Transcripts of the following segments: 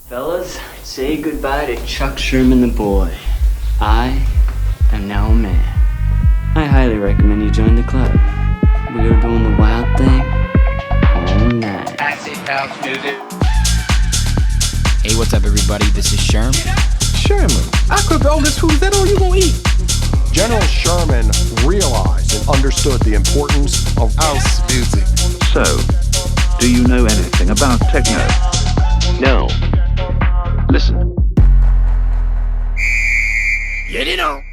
Fellas, say goodbye to Chuck Sherman the boy. I am now a man. I highly recommend you join the club. We are doing the wild thing all night. Acid house music. Hey, what's up, everybody? This is Sherm. Sherman, I cook all this food. Is that all you gonna eat? General Sherman realized and understood the importance of house music. So, do you know anything about techno? No. Listen. Get it on.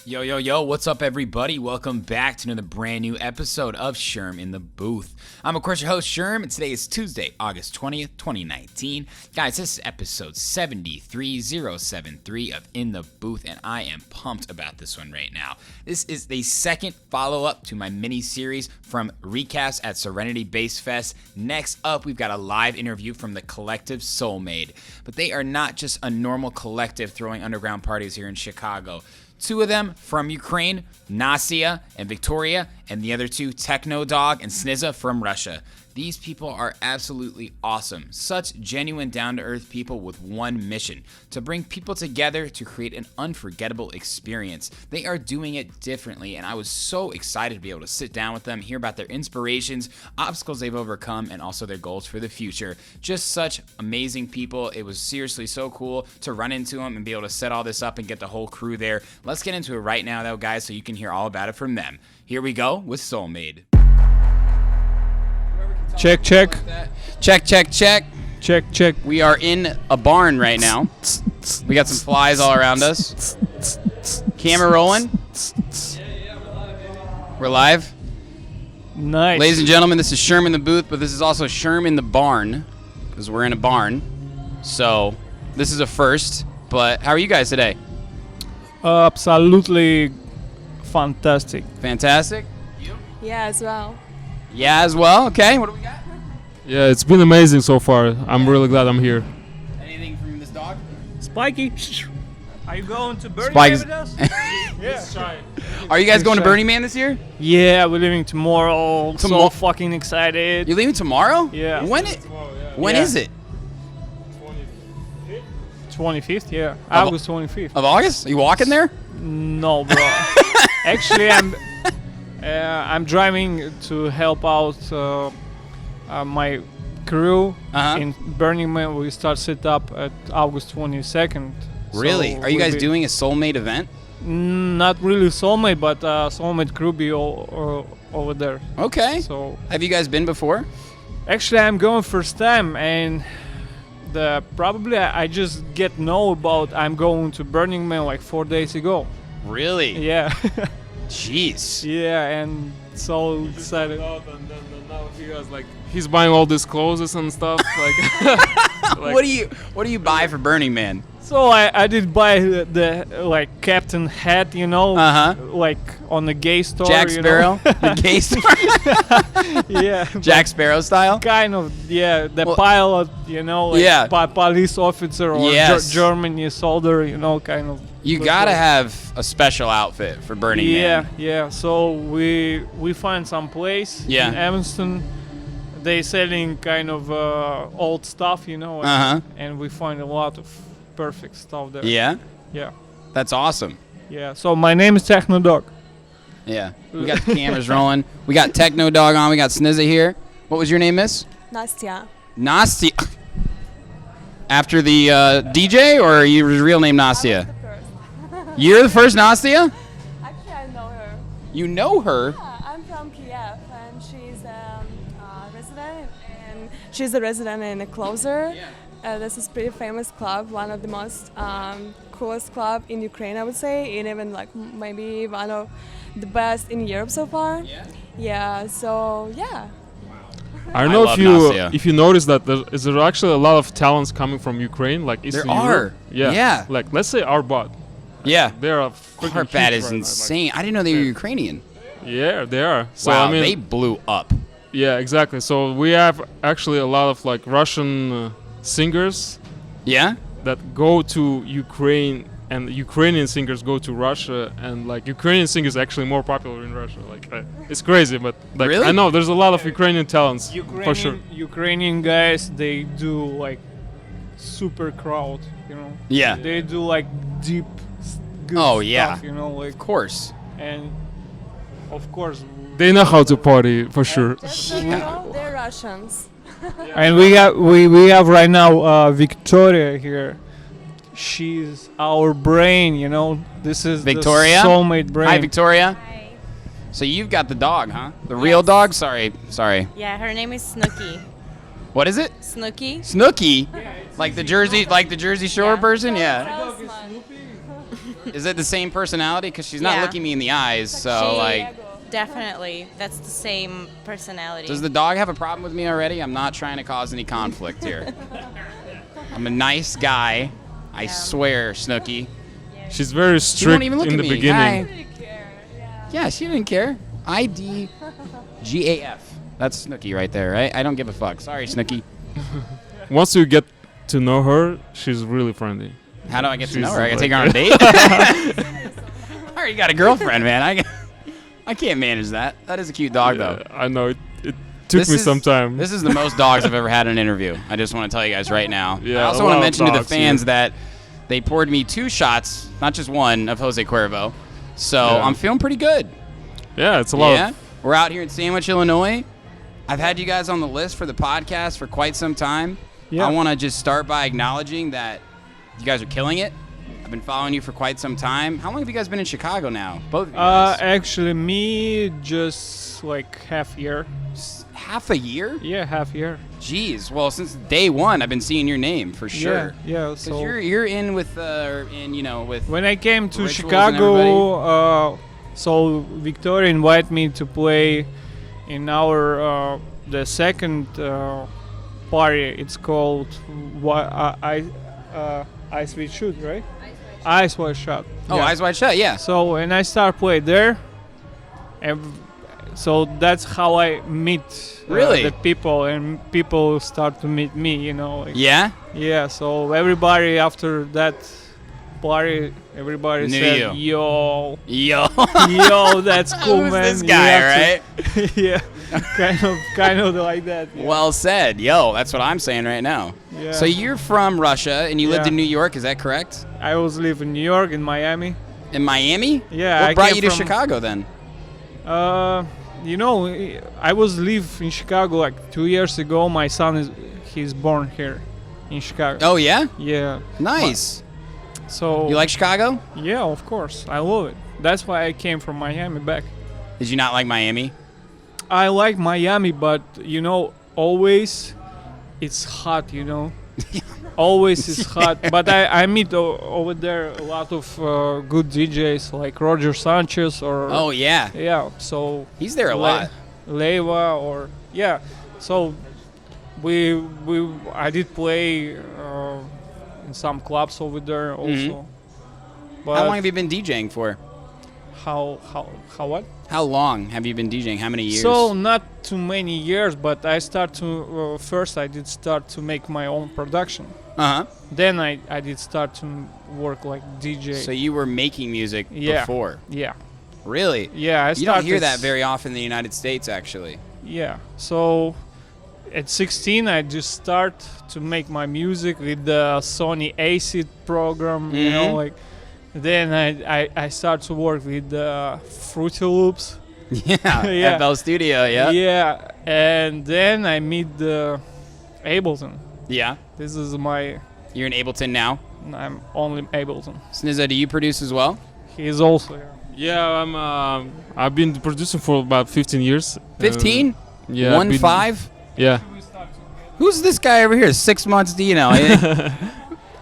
Yo, what's up, everybody? Welcome back to another brand new episode of Sherm In The Booth. I'm, of course, your host, Sherm, and today is Tuesday, August 20th, 2019. Guys, this is episode 73073 of In The Booth, and I am pumped about this one right now. This is the second follow-up to my mini-series from Recaps at Serenity Base Fest. Next up, we've got a live interview from the collective Soulmade. But they are not just a normal collective throwing underground parties here in Chicago. Two of them from Ukraine, Nastia and Victoria, and the other two, Techno Dog and Snizza from Russia. These people are absolutely awesome. Such genuine, down-to-earth people with one mission: to bring people together to create an unforgettable experience. They are doing it differently, and I was so excited to be able to sit down with them, hear about their inspirations, obstacles they've overcome, and also their goals for the future. Just such amazing people. It was seriously so cool to run into them and be able to set all this up and get the whole crew there. Let's get into it right now, though, guys, so you can hear all about it from them. Here we go with Soulmade. Check. Check. We We are in a barn right now. We got some flies all around us. Camera rolling. We're live. Nice. Ladies and gentlemen, this is Sherm in the booth, but this is also Sherm in the barn, because we're in a barn. So this is a first. But how are you guys today? Absolutely fantastic. Fantastic? Yeah, as well. Yeah, as well. Okay, what do we got? Yeah, it's been amazing so far. I'm really glad I'm here. Anything from this dog? Spiky. Are you going to Burning Spike's- Man with us? Yeah. Are you guys going to Burning Man this year? Yeah, we're leaving tomorrow. So fucking excited. You're leaving tomorrow? Yeah. When Yeah. is it? 25th, yeah. August 25th. Of August? Are you walking there? No, bro. Actually, I'm driving to help out my crew in Burning Man. We start set up at August 22nd. Really? So Are you we'll guys be- doing a Soulmade event? Not really Soulmade, but Soulmade crew be over there. Okay. So Have you guys been before? actually, I'm going first time, and probably I just get know about I'm going to Burning Man like 4 days ago. Really? Yeah, Jeez. yeah, and so excited. And then now he has he's buying all these clothes and stuff. What do you buy for Burning Man? So I did buy the captain hat, like on the gay store. Jack Sparrow? The gay store? Yeah. Jack Sparrow style? Kind of, yeah. The Well, pilot, yeah. Police officer or Yes. Germany soldier, kind of. You gotta have a special outfit for Burning Man. Yeah. So we find some place Yeah. in Evanston. They selling kind of old stuff, and we find a lot of perfect stuff there. Yeah? Yeah. That's awesome. Yeah. So my name is Techno Dog. Yeah. We got the cameras rolling. We got Techno Dog on. We got Snizza here. What was your name, miss? Nastia. Nastia. After the DJ, or your real name Nastia? The first. You're the first Nastia? Actually, I know her. You know her? Yeah, I'm from Kiev, and she's a resident, and she's a resident in a Closer. This is pretty famous club, one of the most coolest club in Ukraine, I would say, and even maybe one of the best in Europe so far. Yeah. So yeah. I don't I know love if you Nastia. if you notice that there are actually a lot of talents coming from Ukraine, like Eastern There Europe. are. Yeah. Yeah. Like let's say Arbat. Yeah. They are freaking Arbat huge is right now, insane. I didn't know they were Ukrainian. yeah, they are. So Wow, I mean, they blew up. yeah, exactly. So we have actually a lot of Russian singers Yeah? that go to Ukraine and Ukrainian singers go to Russia, and like Ukrainian singers actually more popular in Russia. Like it's crazy, but like Really? I know there's a lot of Ukrainian talents for sure. Ukrainian guys, they do like super crowd, you know. Yeah. They do like deep, good Oh, stuff, yeah. you know, like Of course. and of course. They know how to party for sure. Just so you know, they're Russians. And we have right now Victoria here. She's our brain, you know. This is Victoria? the Soulmade brain. Hi, Victoria. Hi. So you've got the dog, huh? The real dog? Sorry. Yeah, her name is Snooky. What is it? Snooky? Snooky? Like the Jersey Shore person? Yeah. Is it the same personality? Because she's not Yeah. looking me in the eyes, so She- like... Definitely. That's the same personality. Does the dog have a problem with me already? I'm not trying to cause any conflict here. I'm a nice guy. I swear, Snooky. She's very She strict won't even look in at the me. beginning. Hi. Yeah, she didn't care. IDGAF. That's Snooky right there, right? I don't give a fuck. Sorry, Snooky. Once you get to know her, she's really friendly. How do I get to She's know her? I gotta like- take her on a date? I already got a girlfriend, man. I can't manage that. That is a cute dog, though. I know it took me some time. This is the most dogs I've ever had in an interview. I just want to tell you guys right now. Yeah, I also a want to lot of mention to the dogs fans here. that they poured me 2 shots, not just one, of Jose Cuervo. So Yeah. I'm feeling pretty good. Yeah, it's a lot. Yeah, we're out here in Sandwich, Illinois. I've had you guys on the list for the podcast for quite some time. Yeah. I want to just start by acknowledging that you guys are killing it. I've been following you for quite some time. How long have you guys been in Chicago now? Both of you guys. Actually, me just like half year. Half a year? Yeah, half year. Jeez. Well, since day one, I've been seeing your name for sure. Yeah. 'Cause So you're in with with. when I came to Rituals and Chicago, so Victoria invited me to play in our the second party. It's called Ice Wide Shoot, right? Ice Wide Shot. Oh, yeah. Eyes Wide Shut. Yeah. So when I start play there, and so that's how I meet Really? the people, and people start to meet me. You know. Like, Yeah. yeah. So everybody after that party, everybody Knew said, you. "Yo, Yo. yo, that's cool, Who's man." this You guy, have right? to-" Yeah. kind of like that. Yeah. Well said. Yo, that's what I'm saying right now. Yeah. So you're from Russia and you lived Yeah. in New York, is that correct? I was live in New York, in Miami. In Miami? Yeah, What I brought came you to from- Chicago then? You know, I was live in Chicago like 2 years ago. My son he's born here in Chicago. Oh yeah? Yeah. Nice. So You like Chicago? Yeah, of course. I love it. That's why I came from Miami back. Did you not like Miami? I like Miami, but you know, always it's hot, you know. Always it's hot. But I meet over there a lot of good DJs like Roger Sanchez or Oh yeah. yeah. So He's there a lot. Leva or yeah. So I did play in some clubs over there also. But How long have you been DJing for? how what? How long have you been DJing? How many years? So not too many years, but I start to first I did start to make my own production. Uh-huh. Then I did start to work like DJ. So you were making music Yeah. before? Yeah. Really? Yeah, I You don't hear started that very often in the United States, actually. Yeah. So at 16 I just start to make my music with the Sony Acid program, you know, Mhm. like then I start to work with Fruity Loops. Yeah. Yeah. FL Studio, yeah. Yeah, and then I meet Ableton. Yeah. This is my You're in Ableton now. I'm only Ableton. Snizza, do you produce as well? He is also here. Yeah, I've been producing for about 15 years. 15? Yeah. I've been- 1-5? Yeah. Who's this guy over here? 6 months, do you know?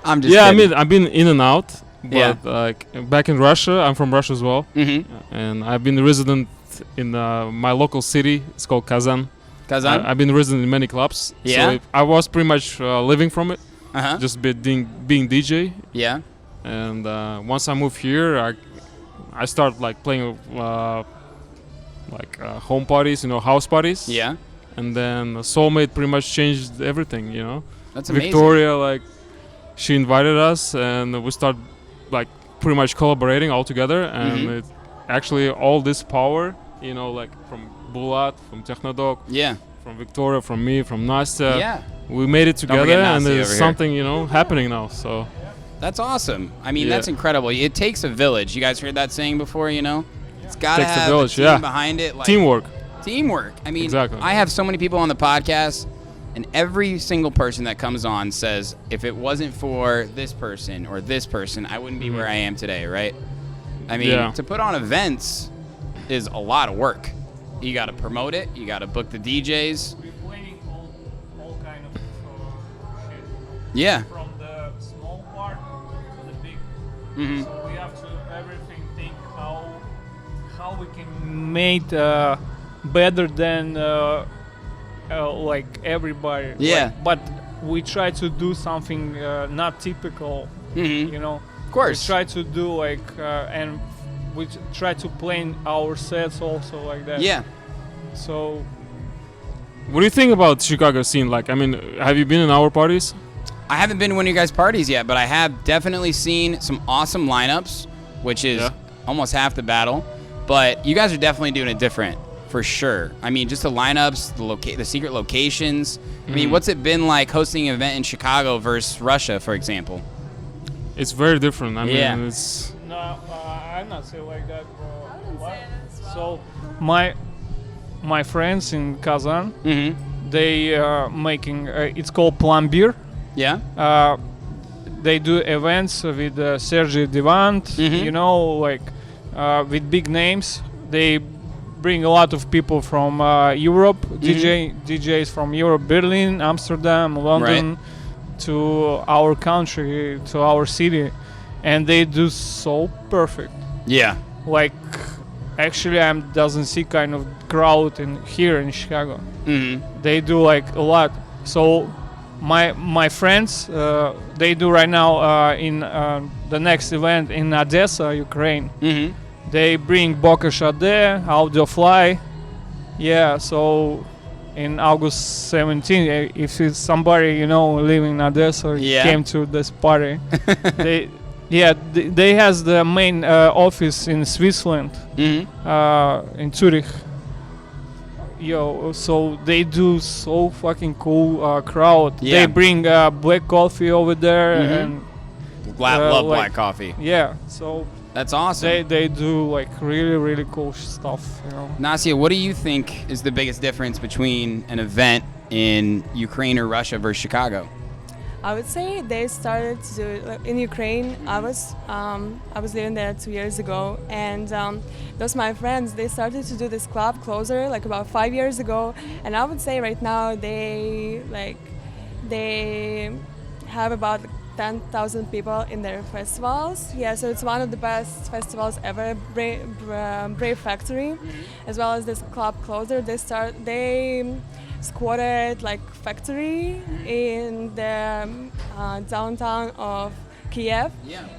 I'm just Yeah, I kidding. mean, I've been in and out. But Yeah. like back in Russia, I'm from Russia as well, Mm-hmm. and I've been resident in my local city. It's called Kazan. Kazan? I've been resident in many clubs. Yeah? So I was pretty much living from it, Uh-huh. just being DJ. Yeah. And once I moved here, I started like playing home parties, you know, house parties. Yeah. And then Soulmade pretty much changed everything, you know. That's amazing. Victoria, like, she invited us, and we started like pretty much collaborating all together, and it actually all this power, like from Bulat, from Technodog, from Victoria, from me, from Nastya, we made it together, and there's something happening now. So that's awesome. I mean, that's incredible. It takes a village. You guys heard that saying before? It's got to have a team behind it. Like, Teamwork. I mean, exactly. I have so many people on the podcast, and every single person that comes on says, if it wasn't for this person or this person, I wouldn't be where I am today, right? I mean, to put on events is a lot of work. You got to promote it. You got to book the DJs. We're playing all kind of shit. Yeah. From the small part to the big. So we have to think how we can make better than like everybody. Yeah. But we try to do something not typical. Of course. We try to do and we try to plan our sets also like that. Yeah. So, what do you think about Chicago scene? Like, I mean, have you been in our parties? I haven't been to one of your guys' parties yet, but I have definitely seen some awesome lineups, which is almost half the battle. But you guys are definitely doing it different, for sure. I mean, just the lineups, the secret locations. I mean, what's it been like hosting an event in Chicago versus Russia, for example? It's very different. I mean, it's... No, I'm not saying like that, bro. I wouldn't say it as well. So, my friends in Kazan, they making, it's called Plombier. Yeah. They do events with Sergey Devant, with big names. They bring a lot of people from Europe, DJs from Europe, Berlin, Amsterdam, London, to our country, to our city, and they do so perfect. Yeah. Like, actually, I doesn't see kind of crowd here in Chicago. They do like a lot. So my friends, they do right now in the next event in Odessa, Ukraine. They bring Boca Shade, Audio Fly. Yeah, so in August 17, if it's somebody living in Odessa came to this party, they has the main office in Switzerland, in Zurich. So they do so fucking cool crowd. They bring black coffee over there and love black coffee. Yeah, so that's awesome. They do like really, really cool stuff. Nastya, what do you think is the biggest difference between an event in Ukraine or Russia versus Chicago? I would say they started to do it in Ukraine. I was living there 2 years ago, and those my friends. They started to do this club closer like about 5 years ago, and I would say right now they have about 10,000 people in their festivals. Yeah, so it's one of the best festivals ever. Brave Factory, as well as this club closer. They squatted like factory in the downtown of Kiev,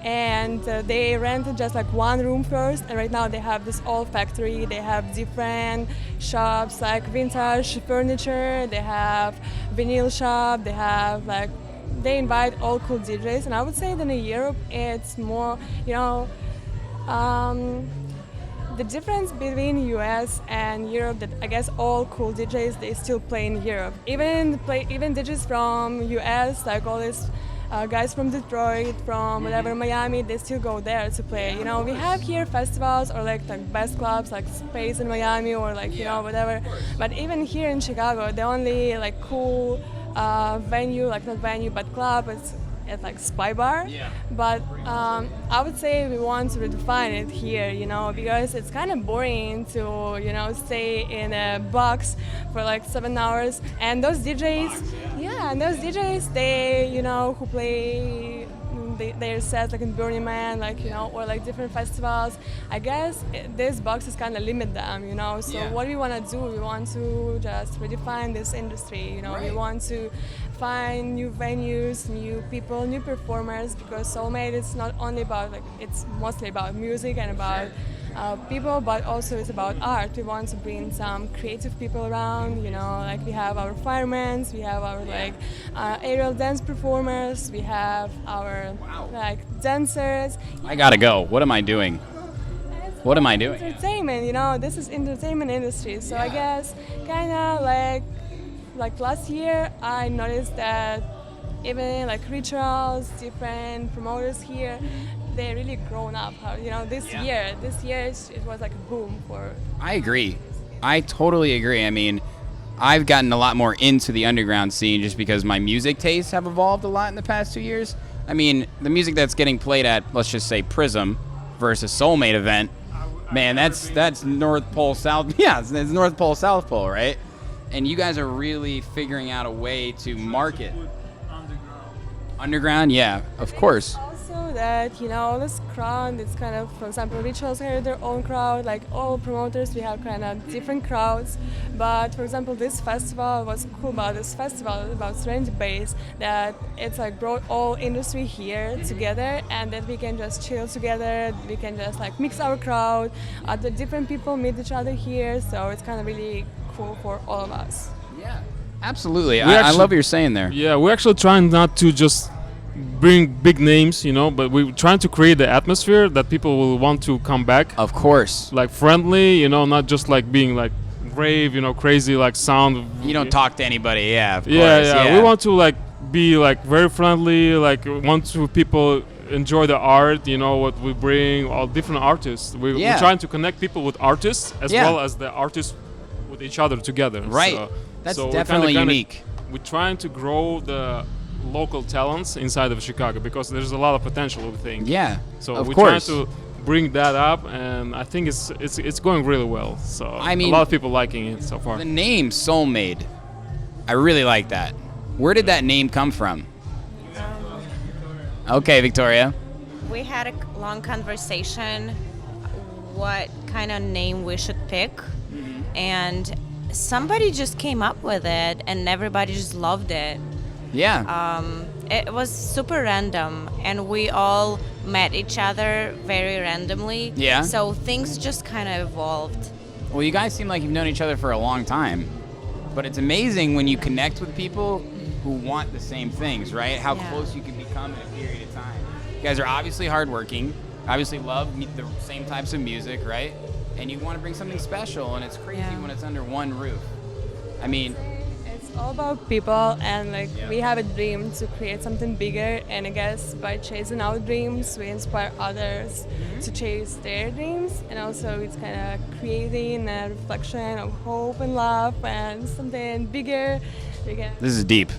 and they rented just like one room first, and right now they have this old factory. They have different shops like vintage furniture, they have vinyl shop, they invite all cool DJs, and I would say that in Europe it's more, the difference between US and Europe, that I guess all cool DJs, they still play in Europe. Even DJs from US, like all these guys from Detroit, from whatever, Miami, they still go there to play. We have here festivals or like the best clubs like Space in Miami or like, whatever. But even here in Chicago, the only like cool venue, like not venue, but club, it's like Spy Bar. But I would say we want to redefine it here, because it's kind of boring to, stay in a box for like 7 hours. And those DJs, they, who play their sets like in Burning Man, like, or like different festivals, I guess this box is kind of limit them, So what we want to do, we want to just redefine this industry, We want to find new venues, new people, new performers, because Soulmade is not only about it's mostly about music and about people, but also it's about art. We want to bring some creative people around, you know, like we have our firemen, we have our like aerial dance performers, we have our like dancers. I gotta go. What am I doing? What am I doing? Entertainment, you know, this is entertainment industry. So I guess kind of like last year, I noticed that even like rituals, different promoters here, they really grown up. You know, this year it was like a boom for. I agree. I totally agree. I mean, I've gotten a lot more into the underground scene just because my music tastes have evolved a lot in the past 2 years. I mean, the music that's getting played at, let's just say, Prism versus Soulmade event, man, that's North Pole, South. Yeah, it's North Pole, South Pole, right? And you guys are really figuring out a way to market. Underground, yeah, of course. Also that, you know, this crowd, it's kind of, for example, rituals have their own crowd, like all promoters, we have kind of different crowds. But for example, this festival, what's cool about this festival, about Serenity Base, that it's like brought all industry here together, and that we can just chill together, we can just like mix our crowd, other different people meet each other here, so it's kind of really cool for all of us. Yeah. Absolutely. I love what you're saying there. Yeah, we're actually trying not to just bring big names, you know, but we're trying to create the atmosphere that people will want to come back. Of course. Like friendly, you know, not just like being like rave, you know, crazy like sound. You don't talk to anybody, yeah, of course. Yeah. We want to like be like very friendly, like want to people enjoy the art, you know, what we bring, all different artists. We're trying to connect people with artists as well as the artists with each other together. Right. That's definitely unique. We're trying to grow the local talents inside of Chicago because there's a lot of potential, we think. Yeah, so we're trying to bring that up, and I think it's going really well. So I mean, a lot of people liking it so far. The name Soulmade, I really like that. Where did that name come from? Okay, Victoria. We had a long conversation what kind of name we should pick, and somebody just came up with it, and everybody just loved it. Yeah. It was super random, and we all met each other very randomly. Yeah. So things just kind of evolved. Well, you guys seem like you've known each other for a long time, but it's amazing when you connect with people who want the same things, right? How close you can become in a period of time. You guys are obviously hardworking, obviously love the same types of music, right? And you want to bring something special, and it's crazy when it's under one roof. I mean, it's all about people, and like we have a dream to create something bigger, and I guess by chasing our dreams, we inspire others to chase their dreams, and also it's kind of creating a reflection of hope and love and something bigger. This is deep.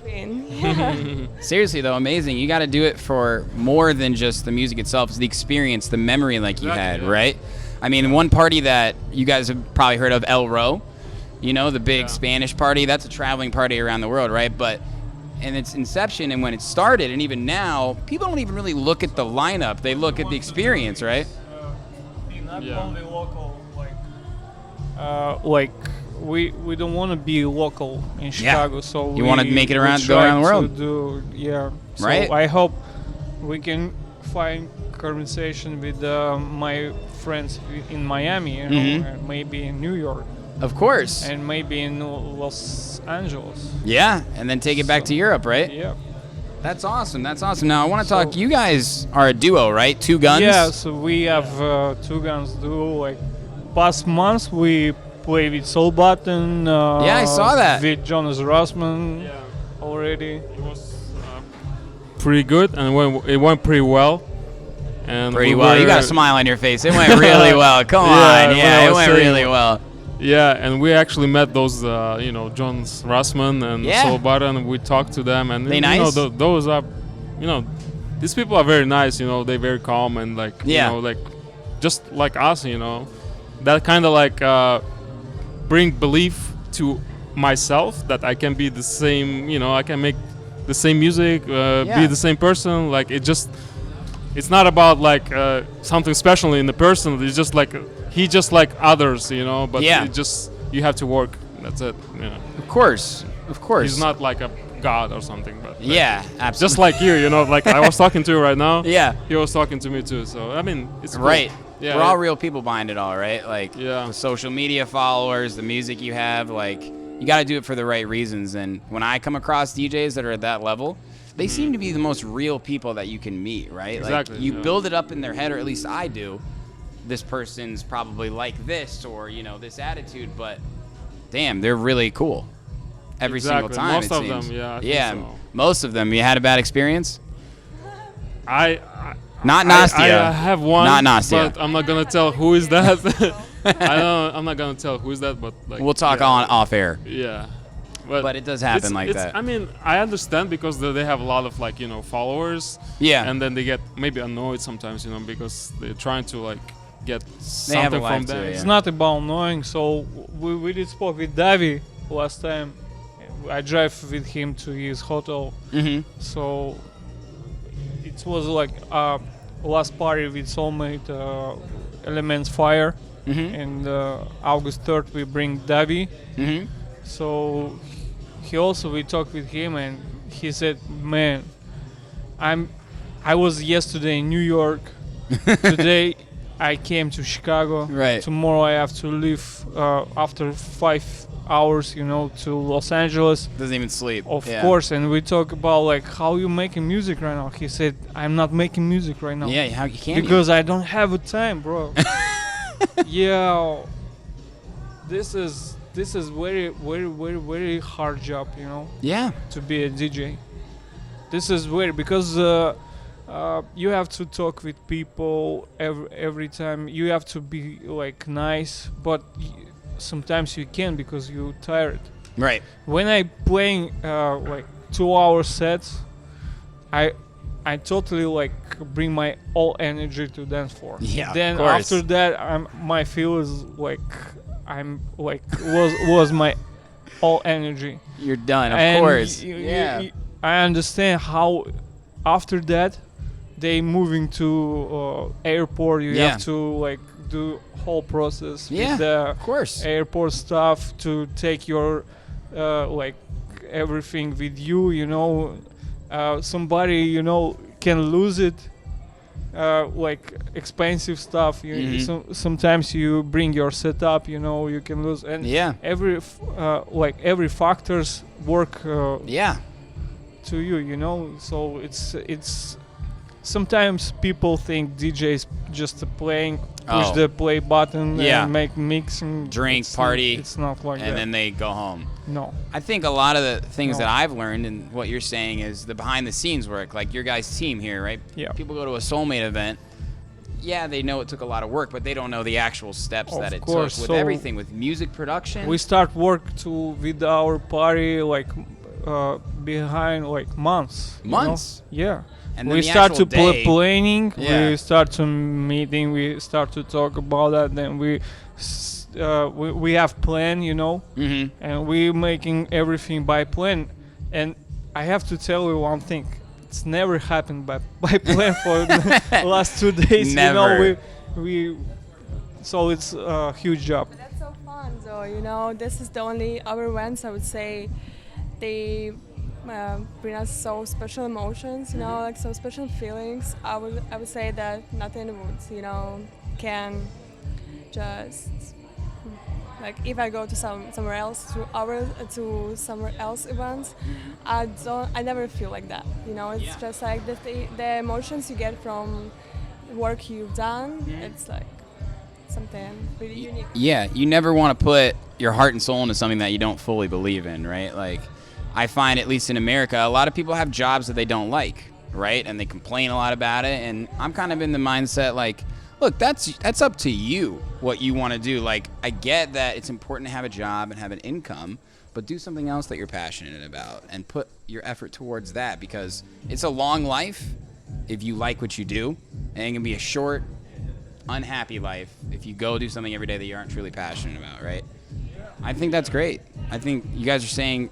Seriously though, amazing. You got to do it for more than just the music itself. It's the experience, the memory like you had, right? I mean, one party that you guys have probably heard of, El Ro, you know, the big Spanish party, that's a traveling party around the world, right? But in its inception and when it started, and even now, people don't even really look at the lineup. They look at the experience, right? Not only local, like we don't want to be local in Chicago, so you want to make it around, go around the world. So right? I hope we can find conversation with my friends in Miami, you know, maybe in New York. Of course. And maybe in Los Angeles. Yeah, and then take it back to Europe, right? Yeah. That's awesome. That's awesome. Now I want to talk. You guys are a duo, right? Two Guns. Yeah. So we have Two Guns duo. Like past months, we play with Soulmade and I saw that with Jonas Rossman already. It was pretty good, and it went pretty well. And pretty well. You got a smile on your face. It went really well. Come on. Yeah, it went really well. Yeah, and we actually met those, Jonas Rossman and Soulmade, and we talked to them, and they nice. Those are, these people are very nice. You know, they're very calm and like just like us. You know, that kind of like bring belief to myself that I can be the same. You know, I can make the same music, be the same person. Like it's not about like something special in the person. It's just like he just like others, you know. But it just you have to work. That's it. You know. Of course. He's not like a god or something. But absolutely. Just like you know, like I was talking to you right now. Yeah. He was talking to me too. So I mean, it's cool. Right. we're all real people behind it all, right? Like the social media followers, the music you have, like you got to do it for the right reasons. And when I come across DJs that are at that level, they seem to be the most real people that you can meet, right? Exactly. Like you build it up in their head, or at least I do. This person's probably like this, or this attitude, but damn, they're really cool. Every single time. Most it of seems. them, yeah. I think so. Most of them. You had a bad experience? Not Nastia. I have one. Not Nastia. But I'm not gonna tell who is that. I'm not gonna tell who is that, but like we'll talk on off air. Yeah. But it does happen like that. I mean, I understand because they have a lot of followers. Yeah. And then they get maybe annoyed sometimes, because they're trying to get something from them. It's not about annoying. So we did spoke with Davi last time. I drive with him to his hotel. So it was last party with Soulmade, Elements Fire. And August 3rd we bring Davi. So we talked with him and he said, man, I was yesterday in New York. Today I came to Chicago. Right. Tomorrow I have to leave after 5 hours, to Los Angeles. Doesn't even sleep. Of course. And we talk about how you making music right now. He said, I'm not making music right now. Yeah, how you can't? Because I don't have a time, bro. Yeah. This is very, very, very, very hard job, Yeah. To be a DJ. This is weird because you have to talk with people every time. You have to be nice, but sometimes you can't because you're tired. Right. When I playing 2-hour sets, I totally bring my all energy to dance floor. Yeah. Then of course. after that, my feel is was my all energy. You're done, of And course. I understand how after that they moving to airport. You have to do whole process with the of course. airport staff to take your everything with you. Somebody can lose it. Expensive stuff. Sometimes you bring your setup. You can lose. And every factors work. To you. So it's. Sometimes people think DJs just playing, push the play button and make mixing, drink, party. It's not like that. And then they go home. No. I think a lot of the things that I've learned and what you're saying is the behind the scenes work, like your guys' team here, right? Yeah. People go to a Soulmade event. Yeah, they know it took a lot of work, but they don't know the actual steps that it took with everything, with music production. We start work with our party behind months. Months? Yeah. And we start to planning. We start to meeting. We start to talk about that. Then we have plan, and we making everything by plan. And I have to tell you one thing: it's never happened by plan for the last 2 days. Never. So it's a huge job. But that's so fun, though. This is the only other events I would say they. Bring us so special emotions, so special feelings. I would say that nothing in the woods, can just if I go to somewhere else to somewhere else events, I never feel like that. It's just the emotions you get from work you've done. It's something really unique. Yeah, you never want to put your heart and soul into something that you don't fully believe in, right? I find, at least in America, a lot of people have jobs that they don't like, right? And they complain a lot about it. And I'm kind of in the mindset look, that's up to you what you want to do. I get that it's important to have a job and have an income, but do something else that you're passionate about and put your effort towards that, because it's a long life if you like what you do, and it can be a short, unhappy life if you go do something every day that you aren't truly passionate about, right? I think that's great. I think you guys are saying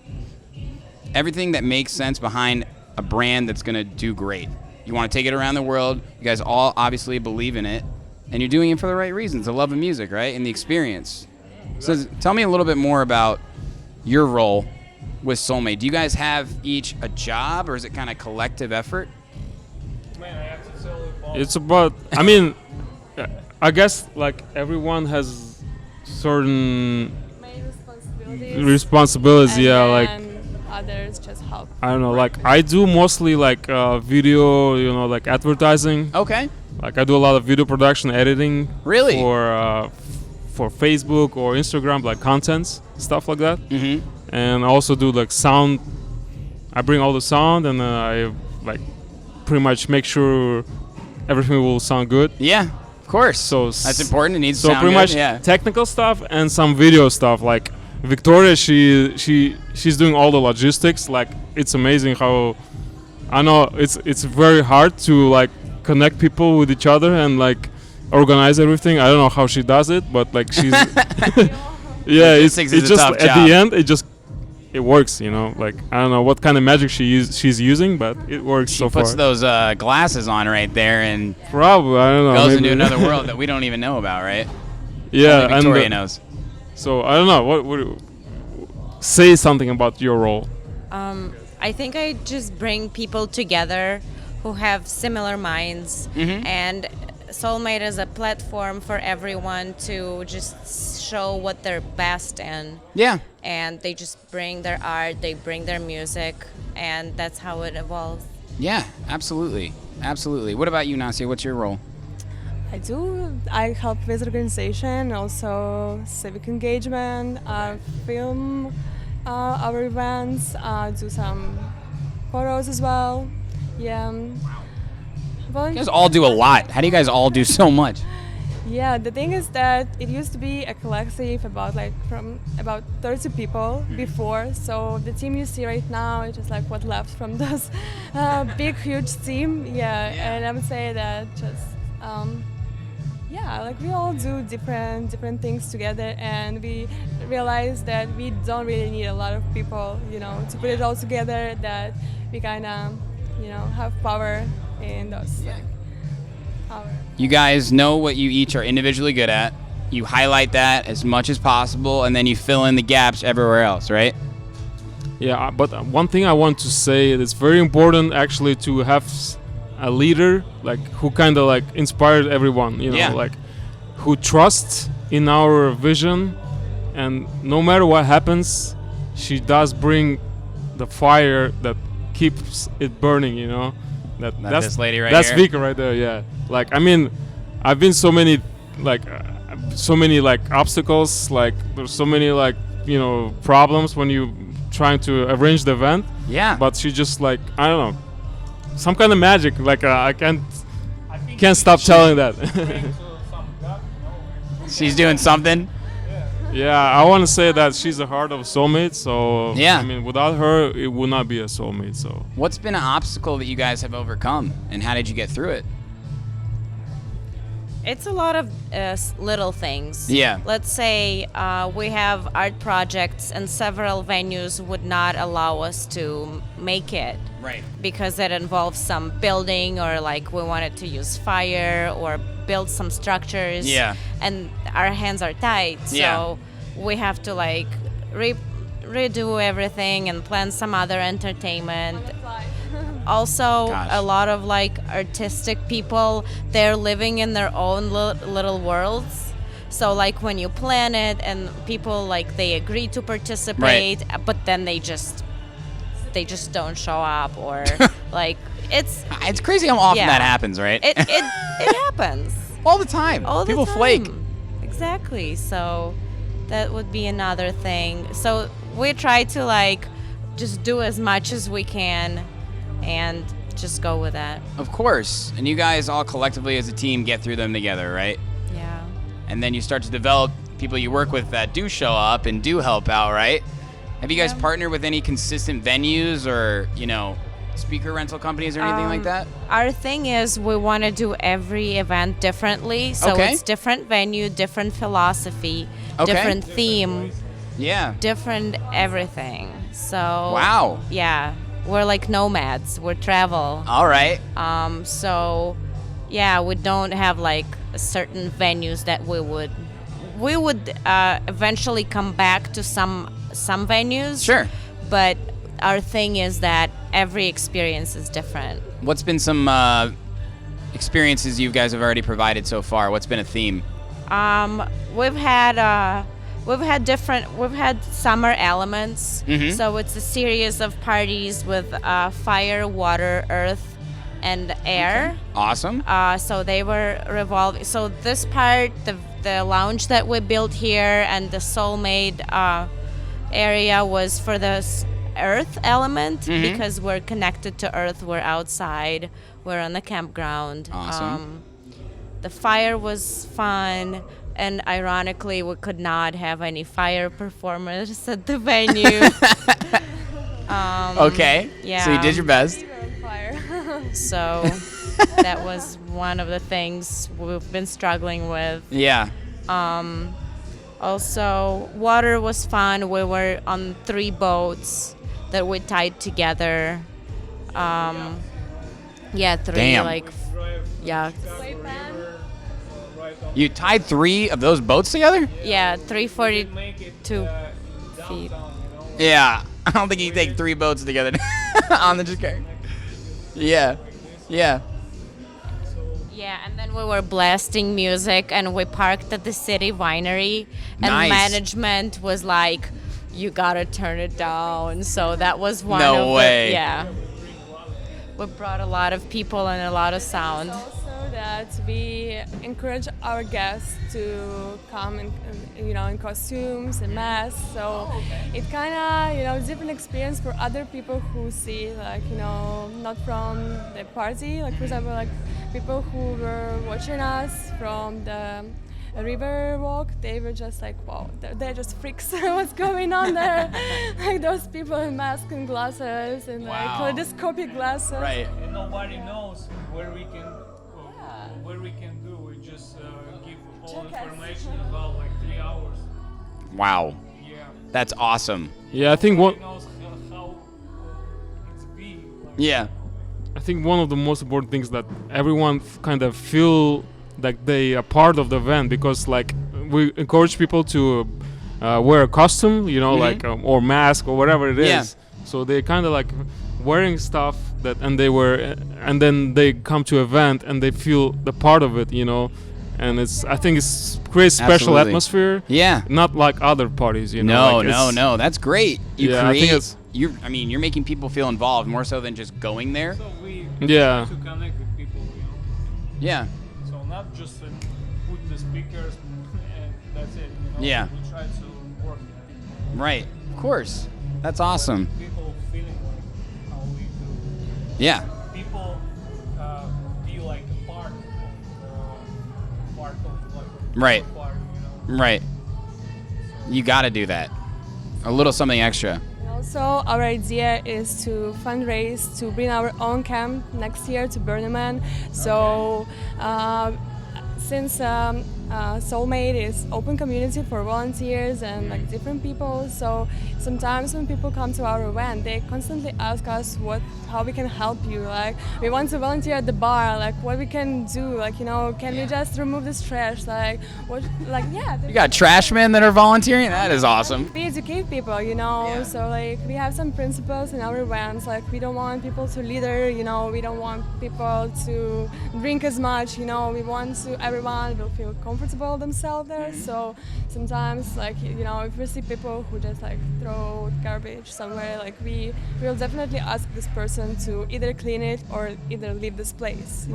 everything that makes sense behind a brand that's going to do great. You want to take it around the world. You guys all obviously believe in it, and you're doing it for the right reasons, the love of music, right, and the experience. So tell me a little bit more about your role with Soulmade. Do you guys have each a job, or is it kind of collective effort? Man, I have to tell you about it's about, I mean, I guess like everyone has certain responsibilities. Yeah, like others just help. I don't know. Like I do mostly like video, like advertising. Okay. Like I do a lot of video production, editing. Really? For Facebook or Instagram, like contents, stuff like that. Mm-hmm. And I also do like sound. I bring all the sound, and I like pretty much make sure everything will sound good. Yeah, of course. So that's important. It needs to sound pretty good. much technical stuff and some video stuff. Like Victoria, she's doing all the logistics. Like it's amazing how I know it's very hard to like connect people with each other and like organize everything. I don't know how she does it, but like she's it's just at the end it works, like I don't know what kind of magic she's using, but it works so far. She puts those glasses on right there and probably, I don't know, goes into another world that we don't even know about, right? Yeah, only Victoria knows. So I don't know, what say something about your role. I think I just bring people together who have similar minds, and Soulmade is a platform for everyone to just show what they're best in. Yeah. And they just bring their art, they bring their music, and that's how it evolves. Yeah, absolutely. Absolutely. What about you, Nastia? What's your role? I help with organization, also civic engagement, film our events, do some photos as well. Yeah. Well, you guys all do a lot. How do you guys all do so much? Yeah, the thing is that it used to be a collective from about 30 people before. So the team you see right now is just like what left from those big, huge team. Yeah, and I would say that just like we all do different things together, and we realize that we don't really need a lot of people, to put it all together. That we kind of, have power in those. You guys know what you each are individually good at. You highlight that as much as possible, and then you fill in the gaps everywhere else, right? Yeah, but one thing I want to say is it's very important actually to have a leader like who kind of like inspired everyone, like who trusts in our vision, and no matter what happens, she does bring the fire that keeps it burning, That's this lady right that's here? That's Vika right there, yeah. Like, I mean, I've been so many obstacles, like there's so many problems when you trying to arrange the event. Yeah. But she just like, I don't know, some kind of magic. Like I can't stop telling that. She's doing something. Yeah, I want to say that she's the heart of Soulmade. So yeah, I mean, without her, it would not be a Soulmade. So what's been an obstacle that you guys have overcome, and how did you get through it? It's a lot of little things. Yeah. Let's say we have art projects and several venues would not allow us to make it. Right. Because it involves some building, or like we wanted to use fire or build some structures. Yeah. And our hands are tight. So we have to like redo everything and plan some other entertainment. Also, a lot of like artistic people, they're living in their own little worlds. So like when you plan it and people like they agree to participate, but then they just don't show up, or like it's crazy how often that happens, right? It happens all the time. People flake. Exactly. So that would be another thing. So we try to like just do as much as we can and just go with that. Of course. And you guys all collectively as a team get through them together, right? Yeah. And then you start to develop people you work with that do show up and do help out, right? Have you guys partnered with any consistent venues or, speaker rental companies or anything like that? Our thing is we want to do every event differently. So it's different venue, different philosophy, different theme. Yeah. Different everything. So wow. Yeah. We're like nomads. We're travel. All right. So yeah, we don't have like certain venues that we would eventually come back to some venues. Sure. But our thing is that every experience is different. What's been some experiences you guys have already provided so far? What's been a theme? We've had summer elements. So it's a series of parties with fire, water, earth, and air. Okay. Awesome. So they were revolving. So this part, the lounge that we built here and the Soulmade area was for the earth element because we're connected to earth. We're outside. We're on the campground. Awesome. The fire was fun. And ironically, we could not have any fire performers at the venue. Okay. Yeah. So you did your best. So that was one of the things we've been struggling with. Yeah. Also, water was fun. We were on 3 boats that we tied together. Yeah, 3. Damn. Yeah. You tied 3 of those boats together? Yeah, 342 feet. Yeah. I don't think you can take 3 boats together on the car. Yeah. Yeah. Yeah, and then we were blasting music, and we parked at the city winery, and Nice. management was like, "You gotta turn it down." So that was one No of way. Yeah. We brought a lot of people and a lot of sound. Also that we encourage our guests to come in costumes and masks. So it kind of different experience for other people who see not from the party. Like for example, people who were watching us from the river walk, they were just like, wow, they're just freaks. What's going on there? Like those people in masks and glasses and kaleidoscopic glasses. Right. And nobody knows where we can do. We just give all information about 3 hours. Wow. Yeah. That's awesome. Yeah, I think Nobody knows how it's be. Yeah. I think one of the most important things that everyone kind of feel like they are part of the event, because we encourage people to wear a costume, or mask or whatever it is. Yeah. So they kind of wearing stuff and then they come to event and they feel the part of it, and I think it's creates special Absolutely. atmosphere. Yeah. Not like other parties, No, no. That's great. I think it's you're making people feel involved more so than just going there. So we Yeah. try to connect with people. Yeah. So not just put the speakers and that's it. Yeah. We try to work with people. Right. Of course. That's awesome. People feeling how we do. Yeah. People feel like a part of Right. party, Right. You got to do that. A little something extra. And also, our idea is to fundraise to bring our own camp next year to Burning Man. So, since Soulmade is open community for volunteers and different people, so sometimes when people come to our event, they constantly ask us how we can help you. Like, we want to volunteer at the bar. Like, what we can do? Can we just remove this trash? You got trash men that are volunteering? That is awesome. We educate people, so we have some principles in our events. We don't want people to litter, we don't want people to drink as much, we want everyone will feel comfortable themselves there. So sometimes if we see people who just throw garbage somewhere, we will definitely ask this person to either clean it or either leave this place,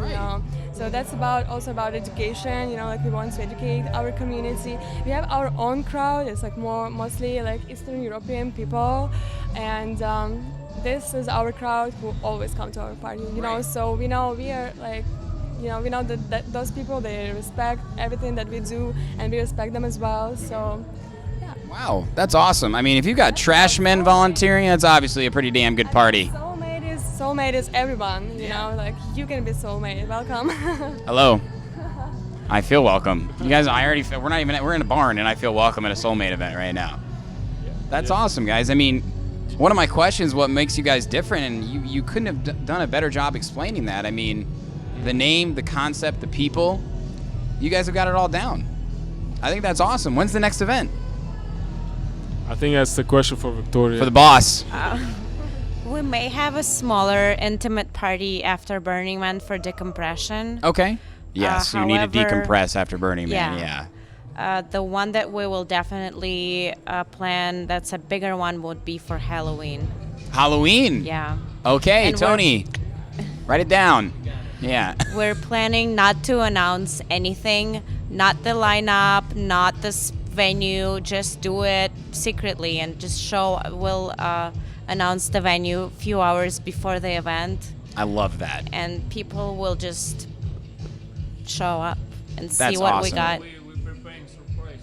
So that's also about education, we want to educate our community. We have our own crowd. It's mostly Eastern European people, and this is our crowd who always come to our party, so we know we are we know that those people, they respect everything that we do, and we respect them as well. So, yeah. Wow, that's awesome. I mean, if you got trash men volunteering, that's obviously a pretty damn good party. Soulmade is everyone. You can be Soulmade. Welcome. Hello. I feel welcome. You guys, we're in a barn, and I feel welcome at a Soulmade event right now. That's awesome, guys. I mean, one of my questions, what makes you guys different, and you couldn't have done a better job explaining that. I mean, the name, the concept, the people, you guys have got it all down. I think that's awesome. When's the next event? I think that's the question for Victoria. For the boss. We may have a smaller, intimate party after Burning Man for decompression. Okay. Yes, you need to however- decompress after Burning Man. Yeah. The one that we will definitely plan, that's a bigger one, would be for Halloween. Halloween. Yeah. Okay, And Tony, write it down. Yeah. We're planning not to announce anything, not the lineup, not this venue, just do it secretly and just we'll announce the venue a few hours before the event. I love that. And people will just show up and see That's what awesome. we got. We're preparing surprise,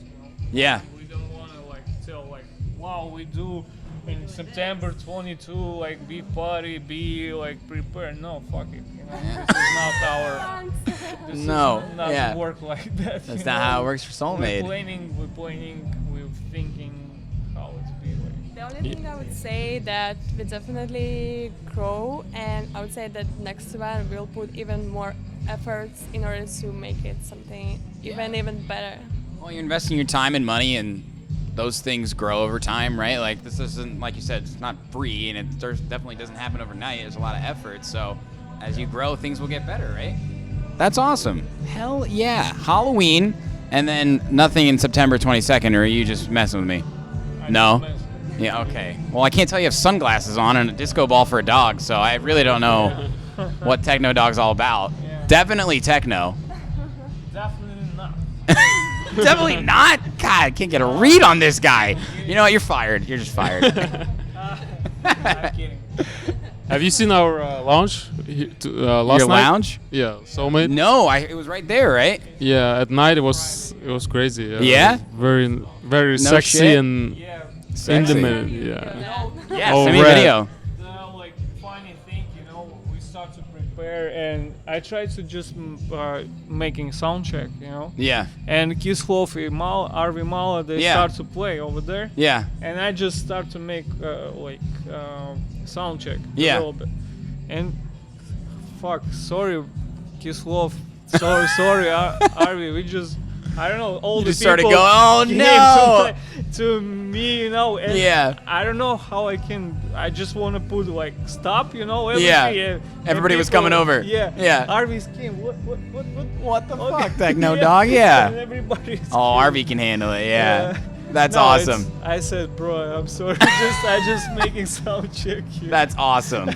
Yeah. We don't want to tell wow, we do in September 22 big party, be prepared. No, fuck it. This is not our. This No, is not yeah. work like that. That's not how it works for Soulmade. We're planning, we're thinking how it be like. The only thing I would say that we definitely grow, and I would say that next event we'll put even more efforts in order to make it something even better. Well, you're investing your time and money, and those things grow over time, right? Like, this isn't, like you said, it's not free, and it definitely doesn't happen overnight. There's a lot of effort, so as you grow, things will get better, right? That's awesome. Hell yeah. Halloween, and then nothing in September 22nd, or are you just messing with me? No? Yeah, okay. Well, I can't tell you have sunglasses on and a disco ball for a dog, so I really don't know what Techno Dog's all about. Yeah. Definitely techno. Definitely not. Definitely not? God, I can't get a read on this guy. You know what? You're fired. You're just fired. I'm kidding. Have you seen our lounge last night? Your lounge? Yeah, Soulmade. No, it was right there, right? Yeah, at night it was crazy. Yeah? Very very No sexy shit? and Sexy. intimate. Yeah. Yeah, Oh, send me a red. video. The funny thing, we start to prepare, and I try to just making sound check, Yeah. And Kislof, Arvi Mala, they Yeah. start to play over there. Yeah. And I just start to make sound check Yeah. a little bit. And sorry, Kislof, sorry, Arvi, we just. I don't know. All You the just started people going, "Oh, came no!" to me, and Yeah. I don't know how I can. I just want to put stop, everything. Yeah. Everybody was coming over. Yeah. Yeah. Arby's came. What the fuck, Techno Dog? Yeah. And everybody's Oh, Arby can handle it. Yeah. That's No, awesome. I said, bro, I'm sorry. I just making sound check here. That's awesome.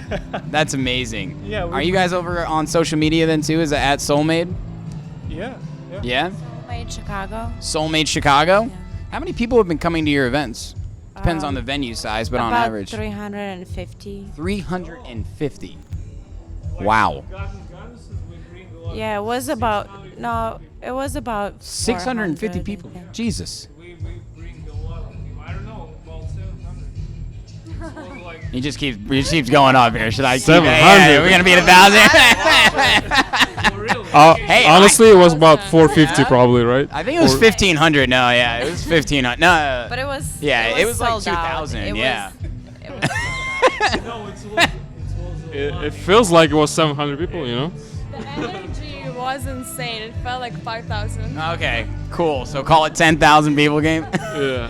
That's amazing. Yeah, Are you guys over on social media then too? Is it at Soulmade? Yeah. Yeah? Soulmade Chicago. Soulmade Chicago? How many people have been coming to your events? Depends on the venue size, but on About average. 350. 350. Wow. Yeah, it was about 650 400, people. I think. Jesus. We bring a lot of people. I don't know, about 700. He just keeps going up here. Should I keep 700? Yeah, we're gonna be at 1,000. Hey, honestly, it was about 450 probably, right? I think it was 1,500. No, yeah, it was 1,500. No, But it was. yeah, it was like sold out. 2,000. Yeah. It was sold out. It feels like it was 700 people, The energy was insane. It felt like 5,000. Okay, cool. So call it 10,000 people game. Yeah.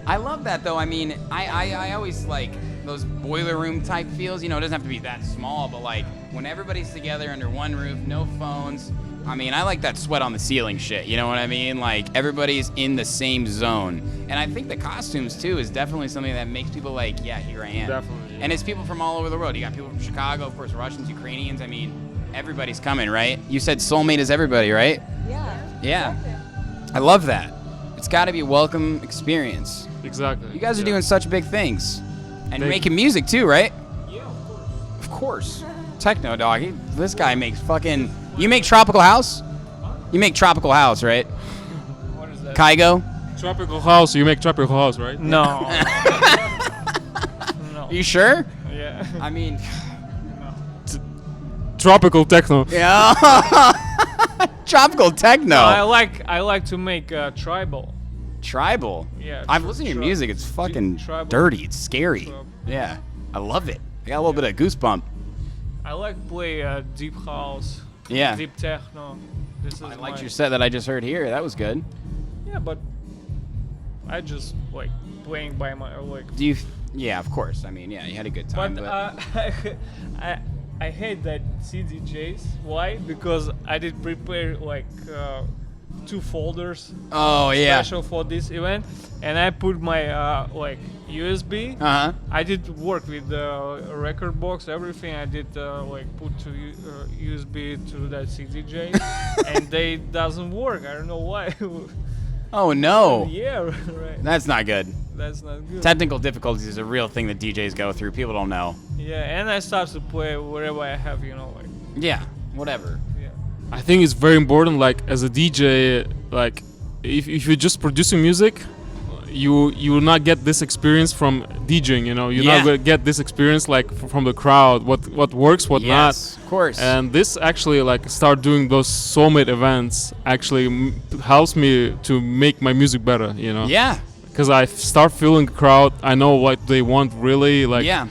I love that though. I mean, I always like those boiler room type feels. It doesn't have to be that small, but like when everybody's together under one roof, no phones. I mean, I like that sweat on the ceiling shit. You know what I mean? Like everybody's in the same zone. And I think the costumes too is definitely something that makes people like, yeah, here I am. Definitely. Yeah. And it's people from all over the world. You got people from Chicago, of course, Russians, Ukrainians. I mean, everybody's coming, right? You said Soulmade is everybody, right? Yeah. Yeah. I love that. It's got to be a welcome experience. Exactly. You guys are Yeah. doing such big things. And Thank making music too, right? Yeah, of course. Techno Dog. This guy makes fucking... You make Tropical House? You make Tropical House, right? What is that? Kygo? Tropical house. You make tropical house, right? No. No. You sure? Yeah. I mean... Tropical techno. Yeah. Tropical techno. I like to make tribal. Tribal? Yeah. I've listened to your music. It's fucking tribal. dirty. It's scary. Tribal. Yeah. I love it. I got a little bit of goosebump. I like play deep house. Yeah. Deep techno. This is I liked my- your set that I just heard here. That was good. Yeah, but I just like playing by my like. Do you Yeah, of course. I mean, yeah, you had a good time. But I hate that CDJs. Why? Because I did prepare like 2 folders. Oh yeah. Special for this event, and I put my like USB. I did work with the record box, everything. I did like put to USB to that CDJ, and they doesn't work. I don't know why. Oh no. Yeah, right. That's not good. That's not good. Technical difficulties is a real thing that DJs go through. People don't know. Yeah, and I start to play wherever I have, like. Yeah, whatever. Yeah. I think it's very important, like as a DJ, like if you're just producing music, you will not get this experience from DJing. You're not gonna get this experience like from the crowd. What works, what not. Yes, of course. And this actually like start doing those Soulmade events actually helps me to make my music better. Yeah. Because I start feeling the crowd. I know what they want really. Like. Yeah.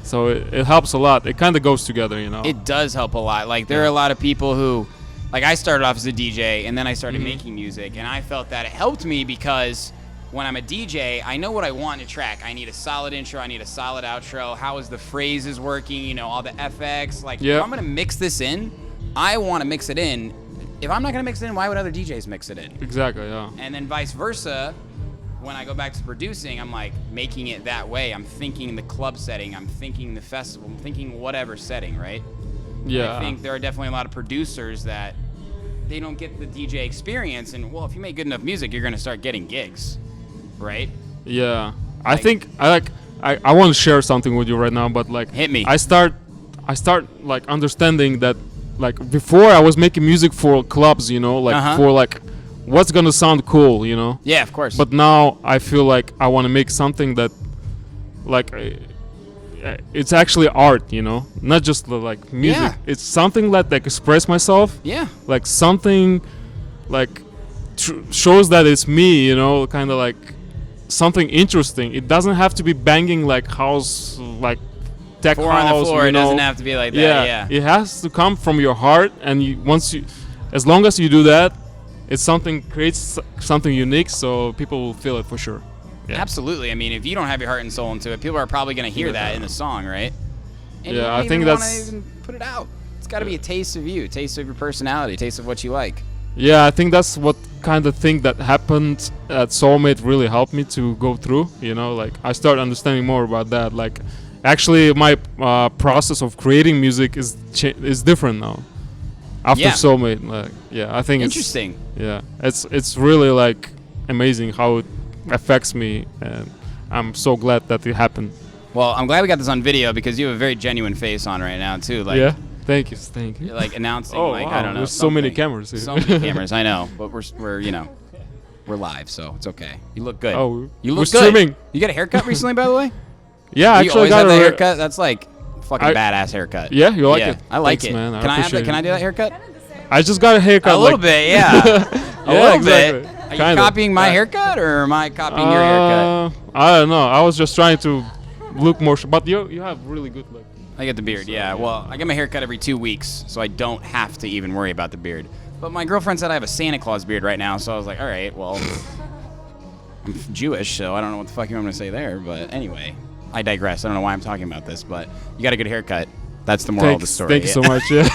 So it helps a lot. It kind of goes together, It does help a lot. Like there are a lot of people who, like I started off as a DJ and then I started making music, and I felt that it helped me because when I'm a DJ, I know what I want in a track. I need a solid intro. I need a solid outro. How is the phrases working? All the FX. Like if I'm gonna mix this in, I want to mix it in. If I'm not gonna mix it in, why would other DJs mix it in? Exactly. Yeah. And then vice versa. When I go back to producing, I'm like making it that way. I'm thinking the club setting. I'm thinking the festival. I'm thinking whatever setting, right? Yeah. I think there are definitely a lot of producers that they don't get the DJ experience. And well, if you make good enough music, you're gonna start getting gigs, right? Yeah. I think I want to share something with you right now, but like hit me. I start like understanding that like before I was making music for clubs, for like what's gonna sound cool, Yeah, of course. But now I feel like I want to make something that like it's actually art, not just like music. Yeah. It's something that like express myself. Yeah. Like something like shows that it's me, kind of like something interesting. It doesn't have to be banging like house, like tech Four house. on the floor. It doesn't have to be like that. Yeah. It has to come from your heart, and as long as you do that, it's creates something unique, so people will feel it for sure. Yeah. Absolutely. I mean, if you don't have your heart and soul into it, people are probably going to hear that in the song, right? And you don't even wanna even put it out. It's got to be a taste of you, a taste of your personality, a taste of what you like. Yeah, I think that's what kind of thing that happened at Soulmade really helped me to go through. Like I started understanding more about that. Like, actually, my process of creating music is different now. After Soulmade, like, I think interesting. It's really like amazing how it affects me, and I'm so glad that it happened. Well, I'm glad we got this on video because you have a very genuine face on right now too. Like, thank you. You're like announcing, wow. I don't know. There's so many cameras here. So many cameras, I know, but we're live, so it's okay. You look good. Oh, you we're look good. streaming. You got a haircut recently, by the way? Yeah, you actually always got had that haircut. That's like fucking badass haircut. Yeah, you like it? I like Thanks, it. man. Can I do that haircut? I just got a haircut. A little bit, yeah. A little bit. Are you Kinda. copying my haircut, or am I copying your haircut? I don't know. I was just trying to look more, but you have really good look. I get the beard, yeah. Well, I get my haircut every 2 weeks, so I don't have to even worry about the beard. But my girlfriend said I have a Santa Claus beard right now, so I was like, all right, well, I'm Jewish, so I don't know what the fuck I'm going to say there. But anyway, I digress. I don't know why I'm talking about this, but you got a good haircut. That's the moral of the story. Thank you so much. Yeah.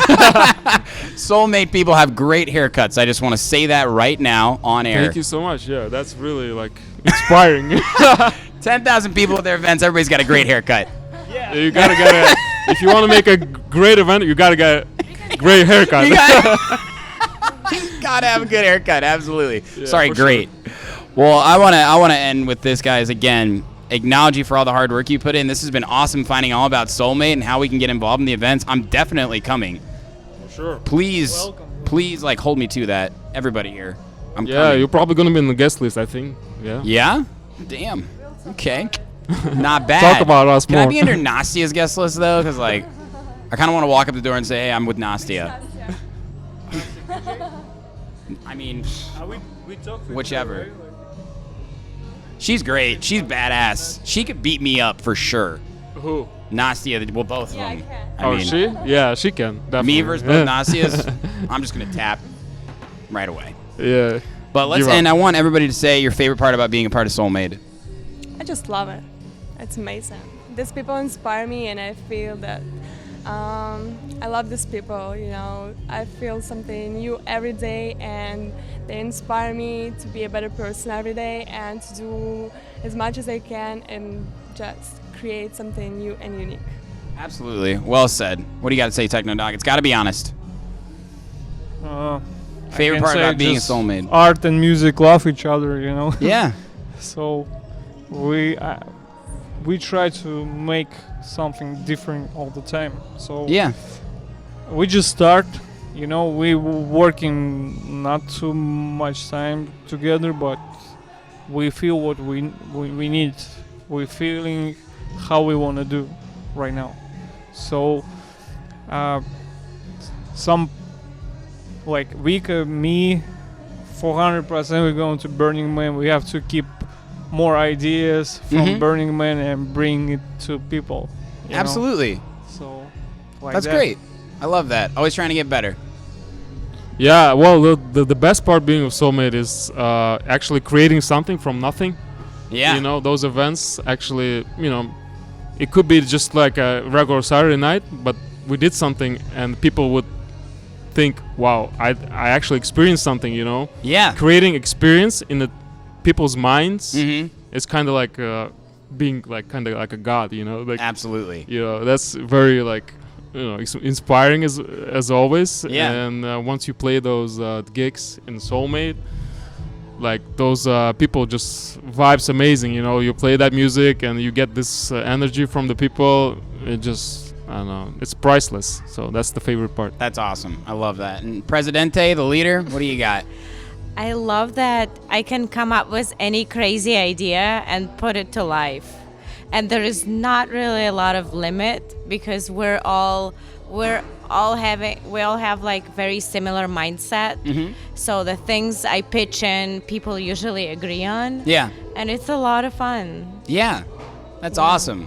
Soulmade people have great haircuts. I just want to say that right now on air. Thank you so much. Yeah, that's really like inspiring. 10,000 people at their events. Everybody's got a great haircut. Yeah. You gotta get a. If you want to make a great event, you gotta get a great haircut. You gotta have a good haircut. Absolutely. Yeah, Sorry, great. Sure. Well, I wanna end with this, guys. Again, acknowledge you for all the hard work you put in. This has been awesome finding all about Soulmade and how we can get involved in the events. I'm definitely coming. Sure. Please, like hold me to that. Everybody here. I'm coming. Coming. You're probably gonna be in the guest list, I think. Yeah. Yeah? Damn. Okay. Not bad. Talk about us Can more. I be under Nastia's guest list though? Because like, I kind of want to walk up the door and say, "Hey, I'm with Nastia." I mean, whichever. She's great. She's badass. She could beat me up for sure. Who? Nastia. Well, both of them. I can. I mean, she? Yeah, she can. Definitely. Me versus both Nastias. I'm just gonna tap right away. Yeah. But let's end. I want everybody to say your favorite part about being a part of Soulmade. I just love it. It's amazing. These people inspire me, and I feel that I love these people. You know, I feel something new every day, and they inspire me to be a better person every day and to do as much as I can and just create something new and unique. Absolutely. Well said. What do you got to say, Techno Dog? It's got to be honest. Favorite part about being a Soulmade? Art and music love each other, you know? Yeah. So we try to make something different all the time. So yeah, we just start, you know, we working not too much time together, but we feel what we need. We're feeling how we want to do right now. So some like week me 400% we're going to Burning Man. We have to keep more ideas from Burning Man and bring it to people. Absolutely. Know? So like that's great. I love that. Always trying to get better. Yeah, well, the best part being of Soulmade is actually creating something from nothing. Yeah. You know, those events actually, you know, it could be just like a regular Saturday night, but we did something and people would think, wow, I actually experienced something, you know? Yeah. Creating experience in the people's minds is kind of like being like kind of like a god, you know? Like, absolutely. You know, that's very like, you know, inspiring as always. Yeah. And once you play those gigs in Soulmade, like those people just vibes amazing, you know. You play that music and you get this energy from the people. It just, I don't know, it's priceless. So that's the favorite part. That's awesome. I love that. And Presidente, the leader, what do you got? I love that I can come up with any crazy idea and put it to life. And there is not really a lot of limit because we all have like very similar mindset. So the things I pitch in, people usually agree on. Yeah. And it's a lot of fun. Yeah. That's awesome.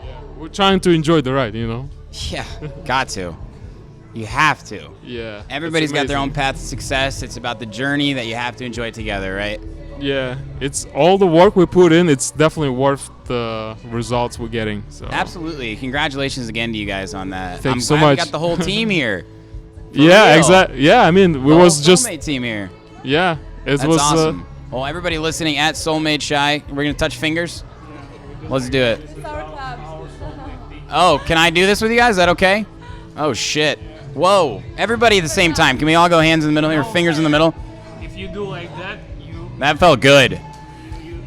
Yeah. We're trying to enjoy the ride, you know? Yeah. Got to. You have to. Yeah. Everybody's got their own path to success. It's about the journey that you have to enjoy together, right? Yeah. It's all the work we put in. It's definitely worth the results we're getting. So. Absolutely. Congratulations again to you guys on that. Thanks so I'm glad much. we got the whole team here. Yeah, exactly. Yeah, I mean, we was just Soulmade team here. Yeah, it That's was awesome. Well, everybody listening at Soulmade Shy, we're gonna touch fingers. Let's do it. Oh, can I do this with you guys? Is that okay? Oh shit. Whoa. Everybody at the same time. Can we all go hands in the middle here, fingers in the middle? If you do like that, that felt good. You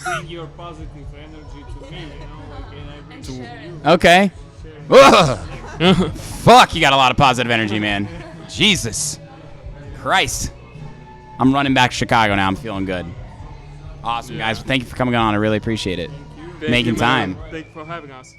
bring your positive energy to me, you know, like, and I bring to you. Okay. Fuck, you got a lot of positive energy, man. Jesus Christ. I'm running back to Chicago now. I'm feeling good. Awesome, guys. Thank you for coming on. I really appreciate it. Thank Making you, time. Thank you for having us.